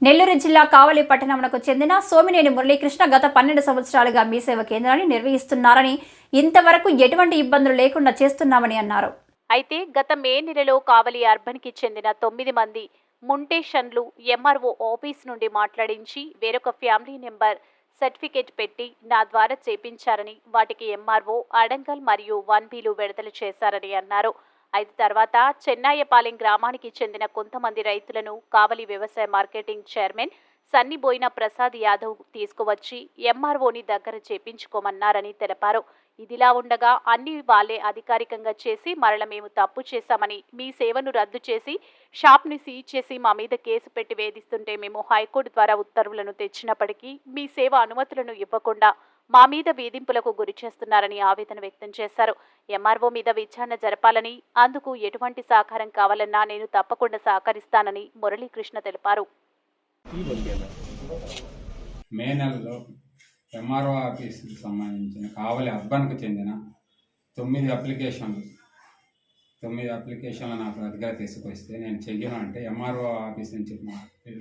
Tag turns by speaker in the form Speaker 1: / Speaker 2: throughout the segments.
Speaker 1: నెల్లూరు జిల్లా కావలి పట్టణంకు చెందిన సోమినేని మురళీకృష్ణ గత 12 సంవత్సరాలుగా మీ సేవ కేంద్రాన్ని నిర్వహిస్తున్నారని, ఇంతవరకు ఎటువంటి ఇబ్బందులు లేకుండా చేస్తున్నామని అన్నారు. అయితే గత మే నెలలో కావలి అర్బన్కి చెందిన 9 మంది ముంటేషన్లు ఎంఆర్ఓ ఆఫీస్ నుండి మాట్లాడించి వేరొక ఫ్యామిలీ నెంబర్ సర్టిఫికేట్ పెట్టి నా ద్వారా చేపించారని, వాటికి ఎంఆర్ఓ అడంగల్ మరియు 1Bలు విడుదల చేశారని అన్నారు. అయితే తర్వాత చెన్నాయపాలెం గ్రామానికి చెందిన కొంతమంది రైతులను కావలి వ్యవసాయ మార్కెటింగ్ చైర్మన్ సన్నిబోయిన ప్రసాద్ యాదవ్ తీసుకువచ్చి ఎంఆర్ఓని దగ్గర చేపించుకోమన్నారని తెలిపారు. ఇదిలా ఉండగా అన్ని వాళ్లే అధికారికంగా చేసి మరల మేము తప్పు చేశామని, మీ సేవను రద్దు చేసి షాప్ని సీజ్ చేసి మా మీద కేసు పెట్టి వేధిస్తుంటే మేము హైకోర్టు ద్వారా ఉత్తర్వులను తెచ్చినప్పటికీ మీ సేవ అనుమతులను ఇవ్వకుండా మా మీద వేధింపులకు గురి చేస్తున్నారని ఆవేదన వ్యక్తం చేశారు. ఎంఆర్ఓ మీద విచారణ జరపాలని, అందుకు ఎటువంటి సహకారం కావాలన్నా నేను తప్పకుండా సహకరిస్తానని మురళీకృష్ణ తెలిపారు.
Speaker 2: మే నెలలో ఎంఆర్ఓ ఆఫీస్కి సంబంధించిన కావలి అర్బన్కు చెందిన 9 అప్లికేషన్లు నాకు దగ్గర తీసుకొస్తే నేను చెయ్యను అంటే ఎంఆర్ఓ ఆఫీస్ నుంచి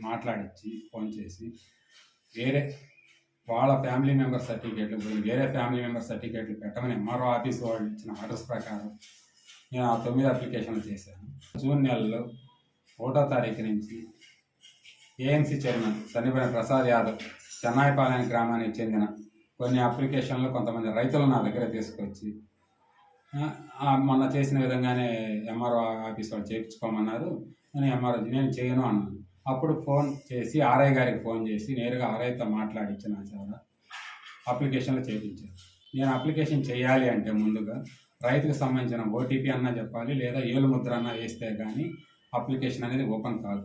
Speaker 2: మాట్లాడించి ఫోన్ చేసి వేరే వాళ్ళ ఫ్యామిలీ మెంబర్ సర్టిఫికేట్లు వేరే ఫ్యామిలీ మెంబర్ సర్టిఫికేట్లు పెట్టమని ఎంఆర్ఓ ఆఫీస్ వాళ్ళు ఇచ్చిన ఆర్డర్స్ ప్రకారం నేను ఆ 9 అప్లికేషన్లు చేశాను. జూన్ నెలలో 1వ తారీఖు నుంచి ఏఎంసీ చైర్మన్ సన్నిబోయిన ప్రసాద్ యాదవ్ చెన్నాయపాలెం గ్రామానికి చెందిన కొన్ని అప్లికేషన్లు కొంతమంది రైతులు నా దగ్గర తీసుకొచ్చి మొన్న చేసిన విధంగానే ఎంఆర్ఓ ఆఫీస్ వాళ్ళు చేయించుకోమన్నారు అని నేను చేయను అన్నాను. అప్పుడు ఫోన్ చేసి ఆర్ఐ గారికి ఫోన్ చేసి నేరుగా ఆర్ఐతో మాట్లాడించిన చాలా అప్లికేషన్లు చేయించాను. నేను అప్లికేషన్ చేయాలి అంటే ముందుగా రైతుకు సంబంధించిన ఓటీపీ అన్నా చెప్పాలి, లేదా ఏలు ముద్ర అన్నా వేస్తే కానీ అప్లికేషన్ అనేది ఓపెన్ కాదు.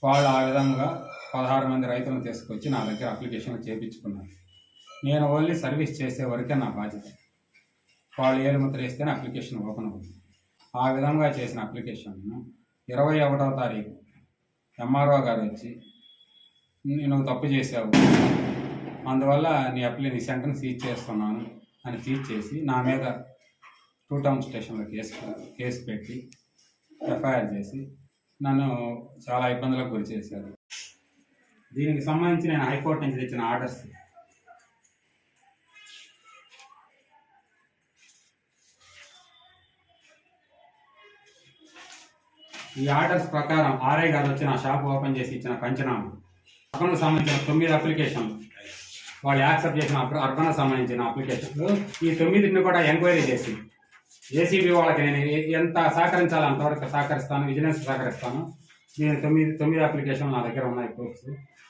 Speaker 2: వాళ్ళు ఆ విధంగా 16 మంది రైతులను తీసుకొచ్చి నా దగ్గర అప్లికేషన్లు చేయించుకున్నారు. నేను ఓన్లీ సర్వీస్ చేసే వరకే నా బాధ్యత. వాళ్ళు ఏలు ముద్ర వేస్తేనే అప్లికేషన్ ఓపెన్ అవుతుంది. ఆ విధంగా చేసిన అప్లికేషన్ను 21వ తారీఖు ఎంఆర్ఓ గారు వచ్చి నువ్వు తప్పు చేసావు, అందువల్ల నీ సెంటర్ని సీజ్ చేస్తున్నాను అని సీజ్ చేసి నా మీద 2 టౌన్ స్టేషన్లో కేసు పెట్టి ఎఫ్ఐఆర్ చేసి నన్ను చాలా ఇబ్బందులకు గురి చేశారు. దీనికి సంబంధించి నేను హైకోర్టు నుంచి తెచ్చిన ఆర్డర్స్ ఈ ఆర్డర్స్ ప్రకారం ఆర్ఐ గారు వచ్చి నా షాప్ ఓపెన్ చేసి ఇచ్చిన పంచనామా, అర్బన్కు సంబంధించిన 9 అప్లికేషన్లు వాళ్ళు యాక్సెప్ట్ చేసిన అర్బన్కు సంబంధించిన అప్లికేషన్లు ఈ 9ని కూడా ఎంక్వైరీ చేసి ఏసీబీ వాళ్ళకి నేను ఎంత సహకరించాలో అంతవరకు సహకరిస్తాను, విజిలెన్స్ సహకరిస్తాను. నేను 9 అప్లికేషన్లు నా దగ్గర ఉన్నాయి ప్రూఫ్స్.